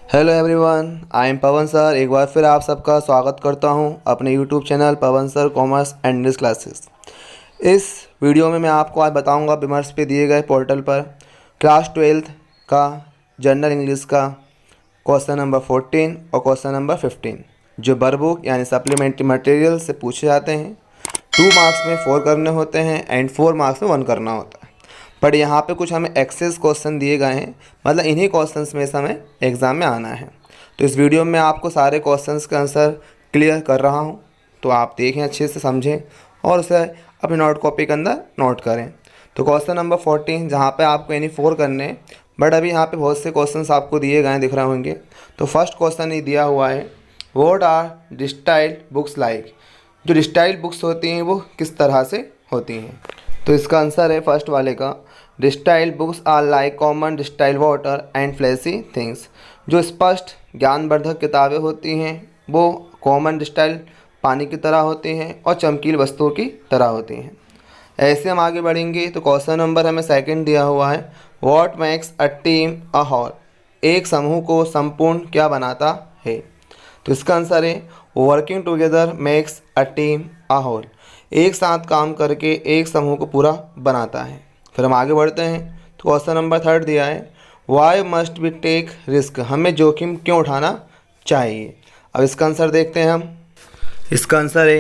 Hello everyone, I am Pawan sir. एक बार फिर आप सबका स्वागत करता हूं अपने YouTube channel Pawan sir commerce and English classes. इस वीडियो में मैं आपको आज बताऊंगा विमर्श पे दिए गए पोर्टल पर क्लास 12th का जनरल इंग्लिश का क्वेश्चन नंबर 14 और क्वेश्चन नंबर 15 जो वर्कबुक यानी सप्लीमेंट्री मटेरियल से पूछे जाते हैं। 2 मार्क्स में 4 करने होते हैं एंड 4 मार्क्स में 1 करना होता है। पर यहाँ पे कुछ हमें एक्सेस क्वेश्चन दिए गए हैं, मतलब इन्हीं क्वेश्चंस में से हमें एग्ज़ाम में आना है। तो इस वीडियो में आपको सारे क्वेश्चंस का आंसर क्लियर कर रहा हूँ, तो आप देखें, अच्छे से समझें और उसे अपनी नोट कॉपी के अंदर नोट करें। तो क्वेश्चन नंबर 14 जहाँ पे आपको यानी 4 करने हैं, बट अभी यहाँ पे बहुत से क्वेश्चंस आपको दिए गए हैं, दिख रहे होंगे। तो फर्स्ट क्वेश्चन ये दिया हुआ है, व्हाट आर डिस्टाइल बुक्स लाइक। जो डिस्टाइल बुक्स होती हैं वो किस तरह से होती हैं। तो इसका आंसर है फर्स्ट वाले का, distilled books are like common distilled water and flashy things. जो स्पष्ट ज्ञानवर्धक किताबें होती हैं वो कॉमन डिस्टाइल पानी की तरह होती हैं और चमकील वस्तुओं की तरह होती हैं। ऐसे हम आगे बढ़ेंगे तो क्वेश्चन नंबर हमें सेकंड दिया हुआ है, what makes a team a whole. एक समूह को संपूर्ण क्या बनाता है। तो इसका आंसर है working together makes a team a whole. एक साथ काम करके एक समूह को पूरा बनाता है। फिर हम आगे बढ़ते हैं तो क्वेश्चन नंबर थर्ड दिया है, why must be take risk. हमें जोखिम क्यों उठाना चाहिए। अब इसका आंसर देखते हैं हम। इसका आंसर है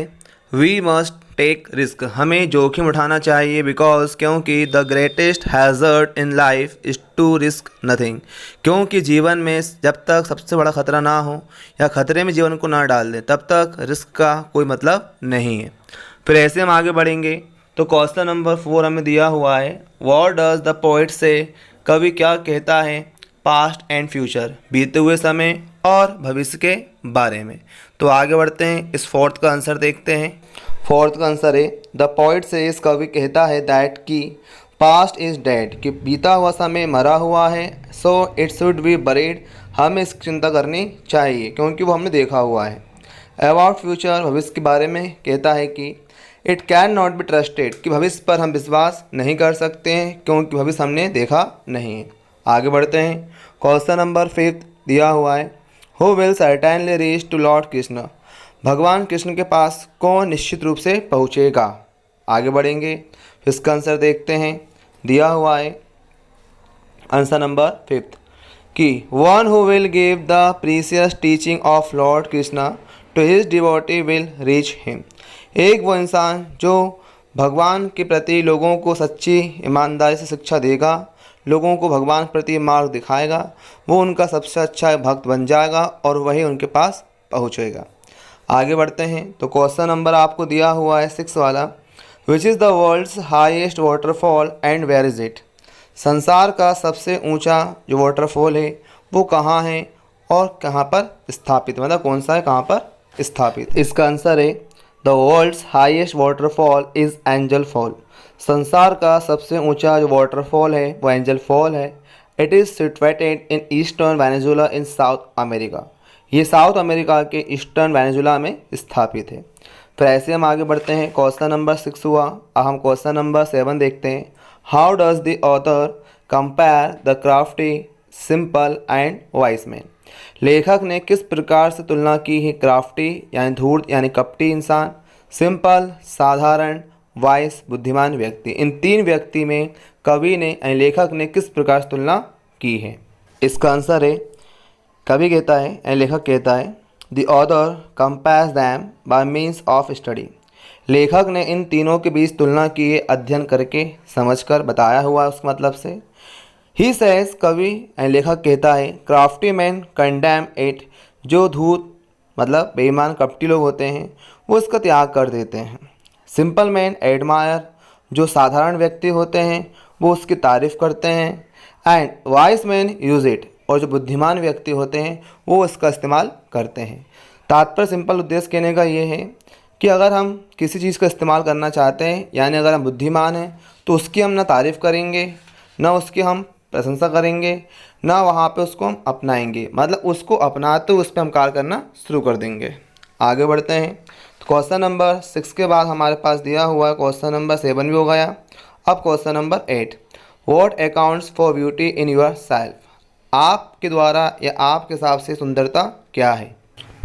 वी मस्ट टेक रिस्क। हमें जोखिम उठाना चाहिए बिकॉज क्योंकि the greatest hazard in life is to risk nothing. क्योंकि जीवन में जब तक सबसे बड़ा खतरा ना हो या खतरे में जीवन को ना डाल दें तब तक रिस्क का कोई मतलब नहीं है। फिर ऐसे हम आगे बढ़ेंगे तो क्वेश्चन नंबर 4 हमें दिया हुआ है, व्हाट डज द पोइट से। कवि क्या कहता है पास्ट एंड फ्यूचर, बीते हुए समय और भविष्य के बारे में। तो आगे बढ़ते हैं, इस फोर्थ का आंसर देखते हैं। फोर्थ का आंसर है द पोइट से, इस कवि कहता है दैट की पास्ट इज़ डेड, कि बीता हुआ समय मरा हुआ है, so it should be buried. हमें इसकी चिंता करनी चाहिए क्योंकि वो हमने देखा हुआ है। अबाउट फ्यूचर, भविष्य के बारे में कहता है कि it can not be trusted, कि भविष्य पर हम विश्वास नहीं कर सकते हैं क्योंकि भविष्य हमने देखा नहीं है। आगे बढ़ते हैं, क्वेश्चन नंबर 5 दिया हुआ है, who will certainly reach to Lord Krishna. भगवान कृष्ण के पास कौन निश्चित रूप से पहुँचेगा। आगे बढ़ेंगे, फिर इसका आंसर देखते हैं। दिया हुआ है आंसर नंबर 5 कि one who will give the precious teaching of Lord Krishna to his devotee will reach him. एक वो इंसान जो भगवान के प्रति लोगों को सच्ची ईमानदारी से शिक्षा देगा, लोगों को भगवान के प्रति मार्ग दिखाएगा, वो उनका सबसे अच्छा भक्त बन जाएगा और वही उनके पास पहुँचेगा। आगे बढ़ते हैं तो क्वेश्चन नंबर आपको दिया हुआ है 6 वाला, which is the world's highest waterfall and where is it. संसार का सबसे ऊंचा जो वाटरफॉल है वो कहाँ है और कहाँ पर स्थापित, मतलब कौन सा है, कहाँ पर स्थापित। इसका आंसर है the world's highest waterfall is Angel Fall. संसार का सबसे ऊंचा जो वाटरफॉल है वो एंजल फॉल है। It is situated in eastern Venezuela in South America. ये साउथ अमेरिका के ईस्टर्न वेनेजुला में स्थापित है। फिर ऐसे हम आगे बढ़ते हैं, क्वेश्चन नंबर 6 हुआ। अब हम क्वेश्चन नंबर 7 देखते हैं, how does the author compare the crafty simple and vice man. लेखक ने किस प्रकार से तुलना की है क्राफ्टी यानी धूर्त यानी कपटी इंसान, सिंपल साधारण, वाइस बुद्धिमान व्यक्ति। इन 3 व्यक्ति में कवि ने यानी लेखक ने किस प्रकार से तुलना की है। इसका आंसर है, कवि कहता है यानी लेखक कहता है the author compares them by means of study. लेखक ने इन तीनों के बीच तुलना की है अध्ययन करके, समझकर, बताया हुआ उस मतलब से। ही सेज, कवि एंड लेखक कहता है क्राफ्टी मैन कंडेम इट। जो धूर्त मतलब बेईमान कपटी लोग होते हैं वो इसका त्याग कर देते हैं। सिंपल मैन एडमायर, जो साधारण व्यक्ति होते हैं वो उसकी तारीफ़ करते हैं। And vice man use it, और जो बुद्धिमान व्यक्ति होते हैं वो इसका इस्तेमाल करते हैं। तात्पर्य, सिंपल उद्देश्य कहने का ये है कि अगर हम किसी चीज़ का इस्तेमाल करना चाहते हैं, यानी अगर हम बुद्धिमान हैं तो उसकी हम ना तारीफ़ करेंगे, ना उसकी हम प्रशंसा करेंगे, ना वहाँ पे उसको हम अपनाएंगे, मतलब उसको अपनाते हुए उस पर हम कार्य करना शुरू कर देंगे। आगे बढ़ते हैं तो क्वेश्चन नंबर 6 के बाद हमारे पास दिया हुआ है क्वेश्चन नंबर 7 भी हो गया। अब question number 8, what accounts for beauty in your self. आपके द्वारा या आपके हिसाब से सुंदरता क्या है?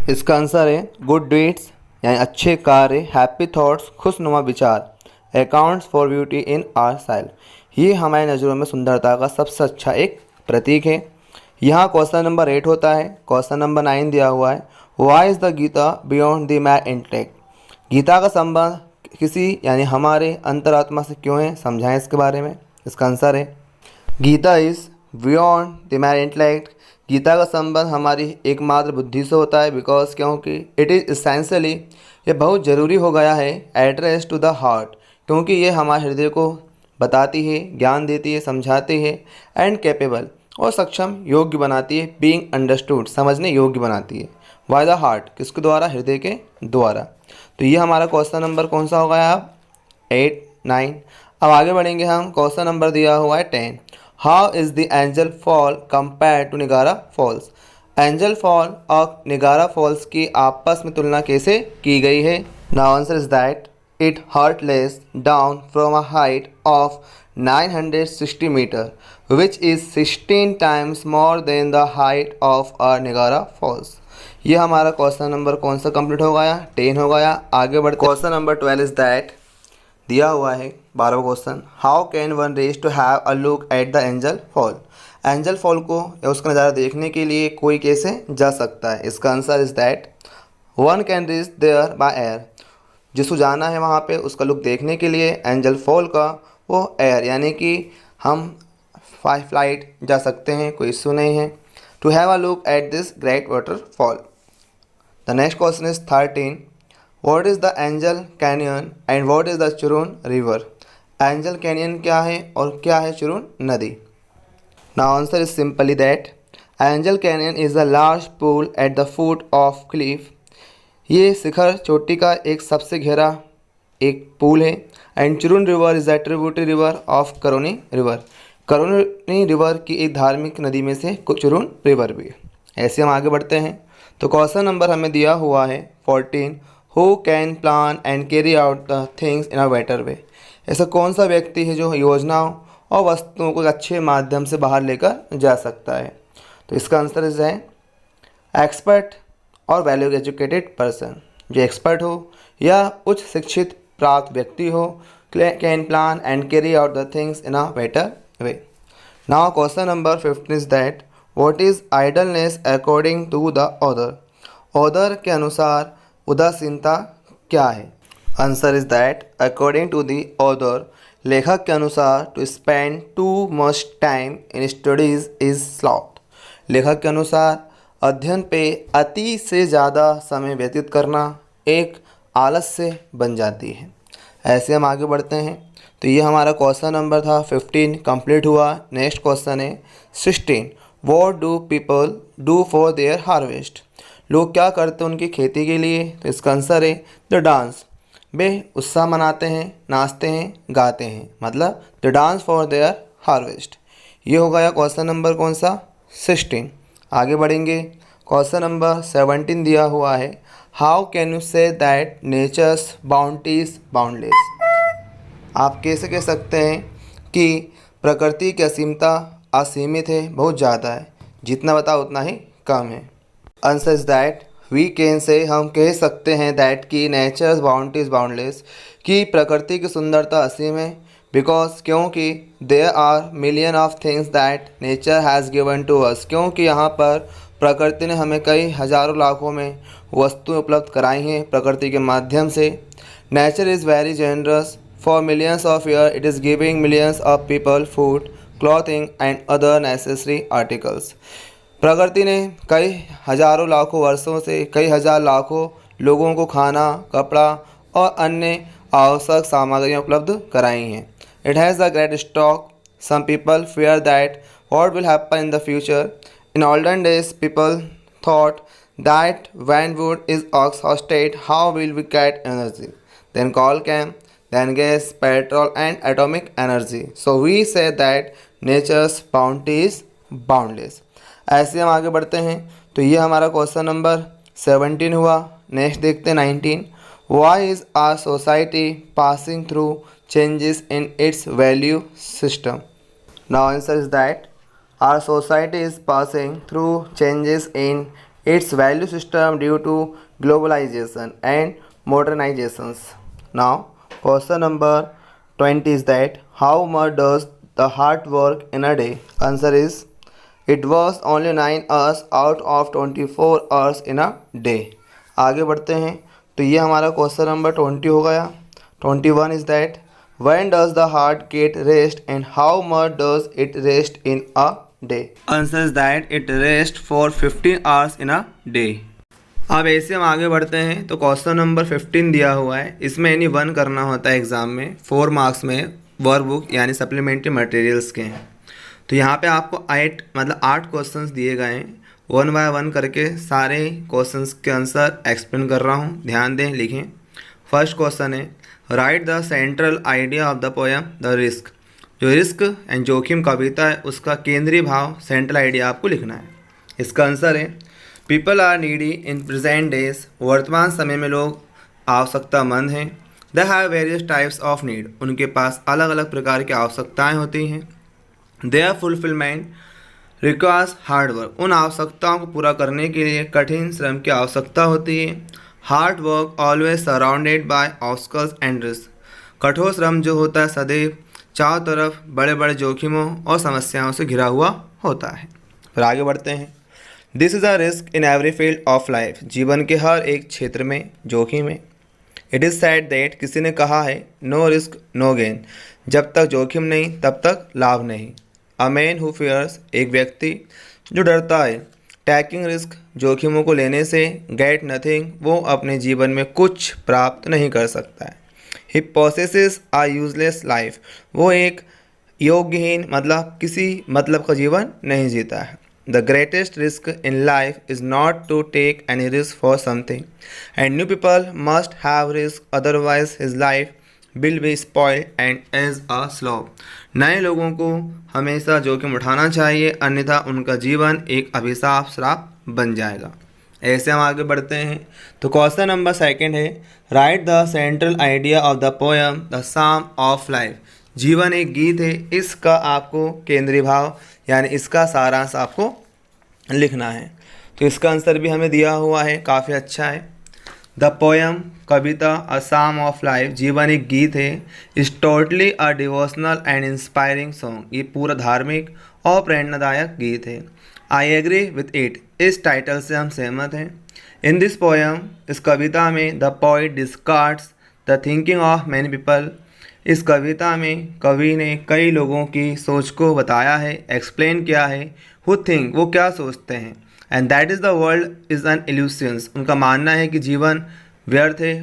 इसका आंसर है गुड डीड्स यानी अच्छे कार्य, हैप्पी थॉट्स खुशनुमा विचार, accounts for beauty in are style. ये हमारी नज़रों में सुंदरता का सबसे अच्छा एक प्रतीक है। यहाँ क्वेश्चन नंबर 8 होता है। क्वेश्चन नंबर 9 दिया हुआ है, why is the Gita beyond the mere intellect. Gita का संबंध किसी यानी हमारे अंतरात्मा से क्यों है, समझाएं इसके बारे में। इसका आंसर है Gita is beyond the mere intellect. Gita का संबंध हमारी एकमात्र बुद्धि से होता है, बिकॉज क्योंकि इट इज़ इसेंशियली, ये बहुत ज़रूरी हो गया है, एड्रेस टू द हार्ट, क्योंकि ये हमारे हृदय को बताती है, ज्ञान देती है, समझाती है, एंड कैपेबल और सक्षम, योग्य बनाती है, बीइंग अंडरस्टूड समझने योग्य बनाती है, बाय द हार्ट किसके द्वारा, हृदय के द्वारा। तो ये हमारा क्वेश्चन नंबर कौन सा होगा आप 8, 9। अब आगे बढ़ेंगे हम। क्वेश्चन नंबर दिया हुआ है 10, how is the Angel Fall compare to Niagara Falls. Angel Fall और निगारा फॉल्स की आपस में तुलना कैसे की गई है? Now answer is that it hurtles down from a height of 960 metre which is 16 times more than the height of a Niagara Falls. ये हमारा क्वेश्चन नंबर कौन सा कंप्लीट हो गया? 10 हो गया। आगे बढ़ते क्वेश्चन नंबर 12 इज दैट दिया हुआ है 12वां question, how can one raise to have a look at the Angel Fall. Angel Fall को या उसका नज़ारा देखने के लिए कोई कैसे जा सकता है? इसका answer is that one can reach there by air. जिसको जाना है वहाँ पे उसका लुक देखने के लिए एंजल फॉल का, वो एयर यानी कि हम फ्लाइट जा सकते हैं, कोई इशू नहीं है। To have a look at this great waterfall. The next question is 13, what is the Angel Canyon and what is the Churun River. Angel Canyon क्या है और क्या है चुरून नदी? Now answer is simply that Angel Canyon is the large pool at the foot of cliff. ये शिखर चोटी का एक सबसे गहरा एक पूल है। And Churun River is the tributary river of Caroni River. Caroni River की एक धार्मिक नदी में से चुरून रिवर भी है। ऐसे हम आगे बढ़ते हैं। तो क्वेश्चन नंबर हमें दिया हुआ है 14, who can plan and carry out the things in a better वे। ऐसा कौन सा व्यक्ति है जो योजनाओं और वस्तुओं को अच्छे माध्यम से बाहर लेकर जा सकता है? तो इसका आंसर इज है एक्सपर्ट और वैल्यू एजुकेटेड पर्सन। जो एक्सपर्ट हो या उच्च शिक्षित प्राप्त व्यक्ति हो, can plan and carry out the things in a better way. Now question number 15 is that what is idleness according to the author. Author के अनुसार उदासीनता क्या है? Answer is that according to the author, लेखक के अनुसार to spend too much time in studies is sloth. लेखक के अनुसार अध्ययन पे अति से ज़्यादा समय व्यतीत करना एक आलस्य बन जाती है। ऐसे हम आगे बढ़ते हैं। तो ये हमारा क्वेश्चन नंबर था 15 कंप्लीट हुआ। नेक्स्ट क्वेश्चन है 16, what do people do for their harvest. लोग क्या करते हैं उनकी खेती के लिए? तो इसका आंसर है द डांस। वे उत्साह मनाते हैं, नाचते हैं, गाते हैं, मतलब the dance for their harvest. ये हो गया क्वेश्चन नंबर कौन सा 16। आगे बढ़ेंगे। क्वेश्चन नंबर 17 दिया हुआ है, how can you say that nature's bounty is boundless. आप कैसे कह सकते हैं कि प्रकृति की असीमता असीमित है, बहुत ज़्यादा है, जितना बताओ उतना ही कम है। Answer is that we can say, हम कह सकते हैं दैट कि नेचर्स बाउंड्री इज बाउंडलेस, कि प्रकृति की सुंदरता असीम है, बिकॉज क्योंकि there are million of things that nature has given to us. क्योंकि यहाँ पर प्रकृति ने हमें कई हज़ारों लाखों में वस्तुएं उपलब्ध कराई हैं प्रकृति के माध्यम से। Nature is very generous for millions of year, it is giving millions of people food, clothing and other necessary articles. प्रकृति ने कई हजारों लाखों वर्षों से कई हजार लाखों लोगों को खाना, कपड़ा और अन्य आवश्यक सामग्रियाँ उपलब्ध कराई हैं। It has the great stock. Some people fear that what will happen in the future. In olden days, people thought that when wood is exhausted, how will we get energy? Then coal came, then gas, petrol, and atomic energy. So we say that nature's bounty is boundless. ऐसे हम आगे बढ़ते हैं। तो ये हमारा question number 17 हुआ। Next देखते हैं 19, why is our society passing through changes in its value system. Now answer is that Our society is passing through changes in its value system due to globalization and modernizations. Now, question number 20 is that how much does the heart work in a day? Answer is it was only 9 hours out of 24 hours in a day. आगे बढ़ते हैं तो ये हमारा question number 20 हो गया. 21 is that when does the heart get rest and how much does it rest in a day? Answer is that it rests for 15 hours in a day. अब ऐसे हम आगे बढ़ते हैं तो क्वेश्चन नंबर 15 दिया हुआ है. इसमें एनी 1 करना होता है एग्ज़ाम में. 4 मार्क्स में वर्कबुक यानी सप्लीमेंट्री मटेरियल्स के हैं. तो यहाँ पे आपको 8 क्वेश्चंस दिए गए हैं. 1 बाय 1 करके सारे क्वेश्चंस के आंसर एक्सप्लेन कर रहा हूँ. ध्यान दें, लिखें. फर्स्ट क्वेश्चन है write the central idea of the poem the risk. जो रिस्क एंड जोखिम कविता है उसका केंद्रीय भाव सेंट्रल आइडिया आपको लिखना है. इसका आंसर है people are needy in present days. वर्तमान समय में लोग आवश्यकतामंद हैं. They have various types of need. उनके पास अलग अलग प्रकार की आवश्यकताएँ होती हैं. Their fulfilment requires hard work. उन आवश्यकताओं को पूरा करने के लिए कठिन श्रम की आवश्यकता होती है. Hard work always surrounded by obstacles and risk. कठोर श्रम जो होता है सदैव चारों तरफ बड़े बड़े जोखिमों और समस्याओं से घिरा हुआ होता है. फिर आगे बढ़ते हैं. This is a risk in every field of life. जीवन के हर एक क्षेत्र में जोखिम है. इट इज़ सैड दैट किसी ने कहा है नो रिस्क नो गेन. जब तक जोखिम नहीं तब तक लाभ नहीं. A man who fears. एक व्यक्ति जो डरता है. Taking risk. जोखिमों को लेने से. Get nothing. वो अपने जीवन में कुछ प्राप्त नहीं कर सकता है. ही पोसेसेस अ यूजलेस लाइफ. वो एक योग्यहीन मतलब किसी मतलब का जीवन नहीं जीता है. The greatest risk in life is not to take any risk for something and new people must have risk otherwise his life will be spoiled and as a slope. नए लोगों को हमेशा जोखिम उठाना चाहिए अन्यथा उनका जीवन एक अभिशाप श्राप बन जाएगा. ऐसे हम आगे बढ़ते हैं तो क्वेश्चन नंबर 2 है write the central idea of the poem the psalm of life. जीवन एक गीत है. इसका आपको केंद्रीय भाव यानी इसका सारांश आपको लिखना है. तो इसका आंसर भी हमें दिया हुआ है. काफ़ी अच्छा है. द पोएम कविता अ सम ऑफ लाइफ. जीवन एक गीत है. Is totally a devotional and inspiring song. ये पूरा धार्मिक और प्रेरणादायक गीत है. I agree with it. इस टाइटल से हम सहमत हैं. In this poem. इस कविता में the poet discards the thinking of many people. इस कविता में कवि ने कई लोगों की सोच को बताया है. एक्सप्लेन किया है. Who think. वो क्या सोचते हैं. And that is the world is an illusions. उनका मानना है कि जीवन व्यर्थ है.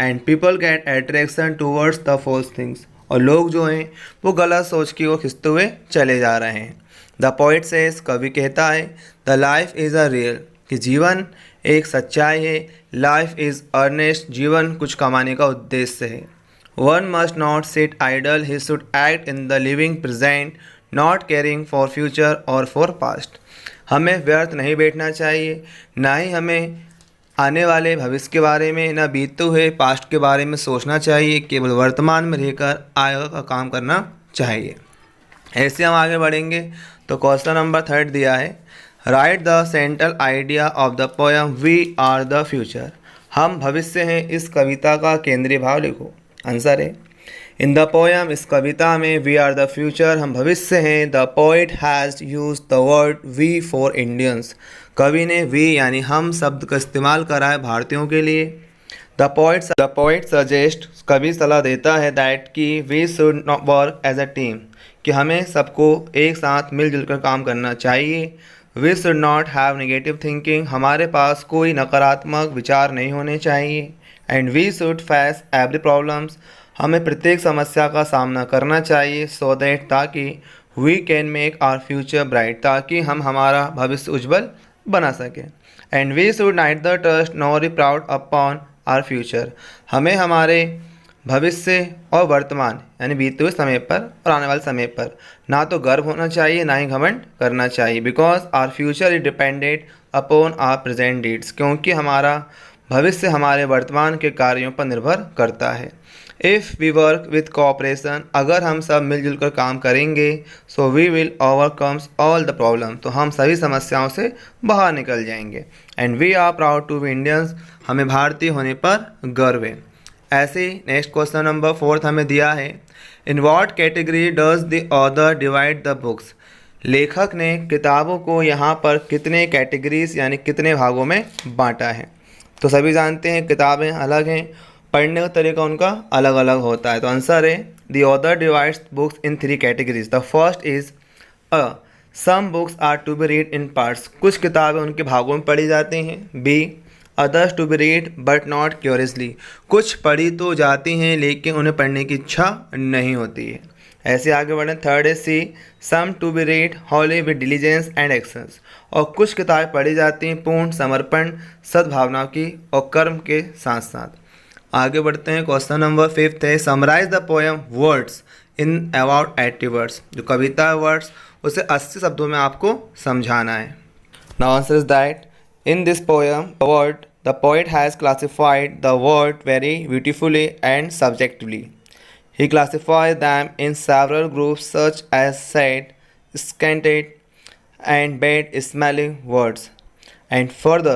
And people get attraction towards the false things. और लोग जो हैं वो गलत सोच की ओर खिंचते हुए चले जा रहे हैं. The poet says. कवि कहता है the life is a real. कि जीवन एक सच्चाई है. Life is earnest. जीवन कुछ कमाने का उद्देश्य है. One must not sit idle. He should act in the living present not caring for future और फॉर पास्ट. हमें व्यर्थ नहीं बैठना चाहिए. ना ही हमें आने वाले भविष्य के बारे में ना बीते हुए पास्ट के बारे में सोचना चाहिए. केवल वर्तमान में रहकर आगे का काम करना चाहिए. ऐसे हम आगे बढ़ेंगे तो क्वेश्चन नंबर 3 दिया है write the central idea of the poem we are the future. हम भविष्य हैं. इस कविता का केंद्रीय भाव लिखो. आंसर है इन द पोएम. इस कविता में वी आर द फ्यूचर. हम भविष्य हैं. The poet has use the word we for Indians. कवि ने वी यानी हम शब्द का इस्तेमाल करा है भारतीयों के लिए. The poet suggest. कवि सलाह देता है दैट कि we should not work as a team. कि हमें सबको एक साथ मिलजुल कर काम करना चाहिए. We should not have negative thinking. हमारे पास कोई नकारात्मक विचार नहीं होने चाहिए. And we should face every problems. हमें प्रत्येक समस्या का सामना करना चाहिए. सो दैट ताकि we can make our future bright. ताकि हम हमारा भविष्य उज्जवल बना सकें. And we should neither trust nor be proud upon our future. हमें हमारे भविष्य और वर्तमान यानी बीते हुए समय पर और आने वाले समय पर ना तो गर्व होना चाहिए ना ही घमंड करना चाहिए. Because our future is depended upon our present deeds. क्योंकि हमारा भविष्य हमारे वर्तमान के कार्यों पर निर्भर करता है. If we work with cooperation, अगर हम सब मिलजुल कर काम करेंगे, so we will overcomes all the problem, तो हम सभी समस्याओं से बाहर निकल जाएंगे। And we are proud to be Indians, हमें भारतीय होने पर गर्व है। ऐसे ही नेक्स्ट क्वेश्चन नंबर 4 हमें दिया है, in what category does the author divide the books, लेखक ने किताबों को यहाँ पर कितने कैटेगरीज यानी कितने भागों में बांटा है। तो सभी जानते हैं किताबें अलग हैं, पढ़ने का तरीका उनका अलग अलग होता है। तो आंसर है the author divides books in 3 categories. The first is some books are to be read in parts, कुछ किताबें उनके भागों में पढ़ी जाती हैं। Be others to be read but not curiously, कुछ पढ़ी तो जाती हैं लेकिन उन्हें पढ़ने की इच्छा नहीं होती है। ऐसे आगे बढ़ें। थर्ड है see some to be read wholly with diligence and actions, और कुछ किताबें पढ़ी जाती हैं पूर्ण समर्पण सद्भावना की और कर्म के साथ साथ। आगे बढ़ते हैं। क्वेश्चन नंबर 5 है, summarise the poem words in about 80 words, जो कविता है वर्ड्स उसे 80 शब्दों में आपको समझाना है। Now answer is that in this poem word the poet has classified the word very beautifully and subjectively. He classifies them in several groups such as sad, scented, and bad-smelling words. And further,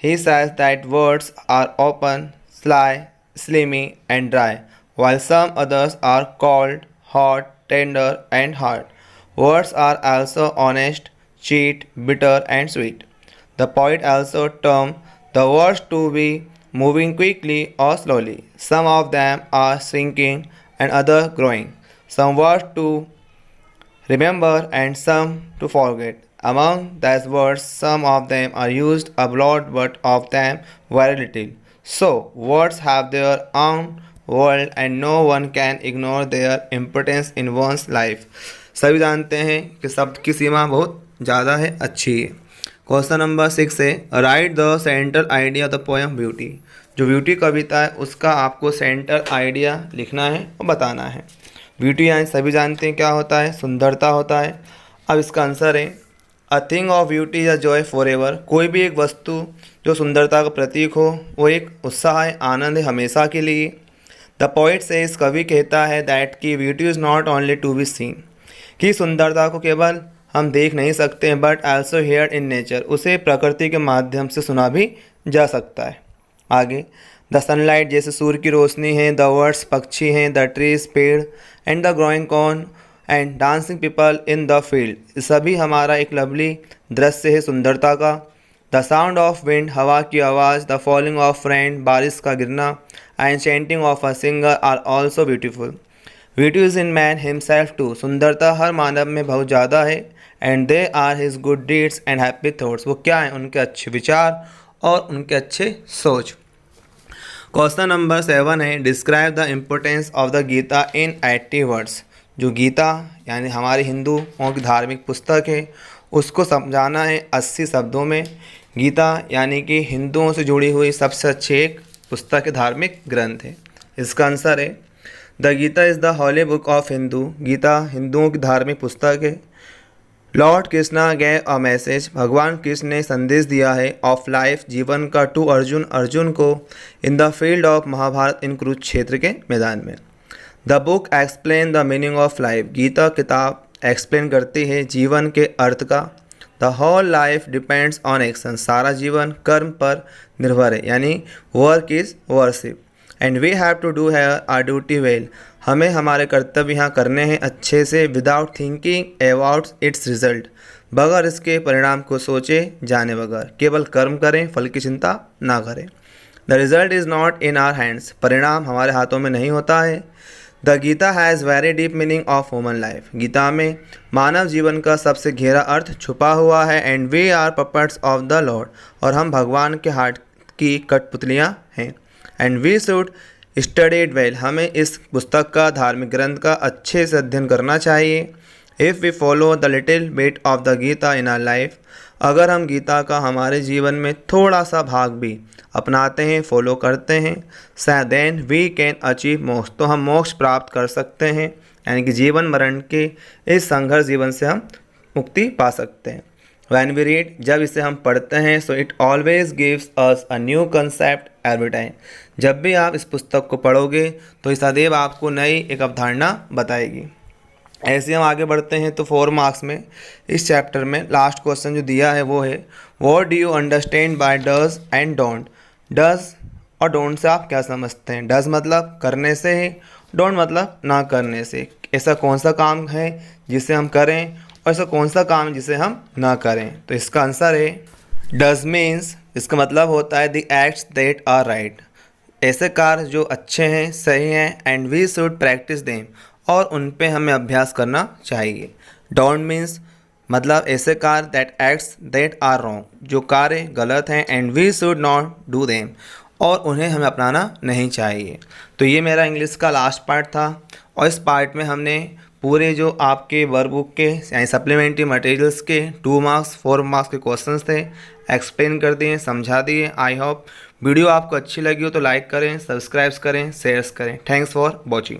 he says that words are open, sly, slimy, and dry, while some others are cold, hot, tender, and hard. Words are also honest, sweet, bitter, and sweet. The poet also terms the words to be moving quickly or slowly. Some of them are shrinking and other growing, some words to remember and some to forget. Among these words, some of them are used a lot but of them very little. So, words have their own world and no one can ignore their importance in one's life. सभी जानते हैं कि शब्द की सीमा बहुत ज़्यादा है, अच्छी है। क्वेश्चन नंबर 6 है, write the central idea of the poem beauty, जो ब्यूटी कविता है उसका आपको सेंट्रल आइडिया लिखना है और बताना है। ब्यूटी यानी सभी जानते हैं क्या होता है, सुंदरता होता है। अब इसका आंसर है a thing of beauty is a joy for ever, कोई भी एक वस्तु जो सुंदरता का प्रतीक हो वो एक उत्साह है, आनंद है हमेशा के लिए। द पोइट से इस कवि कहता है दैट की beauty is not only to be seen, कि सुंदरता को केवल हम देख नहीं सकते हैं but also here in nature, उसे प्रकृति के माध्यम से सुना भी जा सकता है। आगे द सनलाइट जैसे सूर्य की रोशनी है, द वर्ड्स पक्षी हैं, द ट्रीज पेड़, and the growing corn and dancing people in the field, सभी हमारा एक लवली दृश्य है सुंदरता का। द साउंड ऑफ विंड हवा की आवाज़, द फॉलिंग ऑफ रेन बारिश का गिरना, and chanting of a singer are also beautiful. Beauty is in man himself too, सुंदरता हर मानव में बहुत ज़्यादा है। And they are his good deeds and happy thoughts, वो क्या हैं, उनके अच्छे विचार और उनके अच्छे सोच। क्वेश्चन नंबर 7 है, describe the importance of the Gita in 80 words, जो गीता यानी हमारी हिंदुओं की धार्मिक पुस्तक है उसको समझाना है 80 शब्दों में। गीता यानी कि हिंदुओं से जुड़ी हुई सबसे अच्छी एक पुस्तक धार्मिक ग्रंथ है। इसका आंसर है the Gita is the holy book of Hindu, Gita हिंदुओं की धार्मिक पुस्तक है। Lord Krishna gave a message, भगवान कृष्ण ने संदेश दिया है ऑफ लाइफ जीवन का टू अर्जुन, अर्जुन को in the field of Mahabharata, in Kurukshetra के मैदान में। The book explain the meaning of life, Gita किताब एक्सप्लेन करती है जीवन के अर्थ का। The whole life depends on action, सारा जीवन कर्म पर निर्भर है, यानी work is worship. And we have to do है आर ड्यूटी वेल, हमें हमारे कर्तव्य यहाँ करने हैं अच्छे से, without thinking about its result, बगैर इसके परिणाम को सोचे जाने बगैर, केवल कर्म करें, फल की चिंता ना करें। The result is not in our hands, परिणाम हमारे हाथों में नहीं होता है। The Gita has very deep meaning of human life, Gita में मानव जीवन का सबसे गहरा अर्थ छुपा हुआ है। And we are puppets of the lord, और हम भगवान के हाथ की कठपुतलियाँ हैं। And we should study it well, हमें इस पुस्तक का धार्मिक ग्रंथ का अच्छे से अध्ययन करना चाहिए। If we follow the little bit of the Gita in our life, अगर हम गीता का हमारे जीवन में थोड़ा सा भाग भी अपनाते हैं, फॉलो करते हैं, देन वी कैन अचीव मोक्ष, तो हम मोक्ष प्राप्त कर सकते हैं, यानी कि जीवन मरण के इस संघर्ष जीवन से हम मुक्ति पा सकते हैं। वैन वी रीड, जब इसे हम पढ़ते हैं, so it always gives us a new concept every time, जब भी आप इस पुस्तक को पढ़ोगे तो ये सदैव आपको नई एक अवधारणा बताएगी। ऐसे हम आगे बढ़ते हैं तो 4 मार्क्स में इस चैप्टर में लास्ट क्वेश्चन जो दिया है वो है what do you understand by does and don't. Does और डोंट से आप क्या समझते हैं। डज मतलब करने से है, डोंट मतलब ना करने से। ऐसा कौन सा काम है जिसे हम करें और ऐसा कौन सा काम है जिसे हम ना करें। तो इसका आंसर है डज मीन्स, इसका मतलब होता है the acts that are right, ऐसे कार्य जो अच्छे हैं, सही हैं, and we should practise them, और उन पे हमें अभ्यास करना चाहिए। डोंट मीन्स मतलब ऐसे कार्य that acts that are wrong, जो कार्य गलत हैं, and we should not do them, और उन्हें हमें अपनाना नहीं चाहिए। तो ये मेरा इंग्लिश का लास्ट पार्ट था, और इस पार्ट में हमने पूरे जो आपके वर्कबुक के यानी सप्लीमेंट्री मटेरियल्स के 2 मार्क्स 4 मार्क्स के क्वेश्चंस थे एक्सप्लेन कर दिए, समझा दिए। आई होप वीडियो आपको अच्छी लगी हो तो लाइक करें, सब्सक्राइब करें, शेयर करें। Thanks for watching.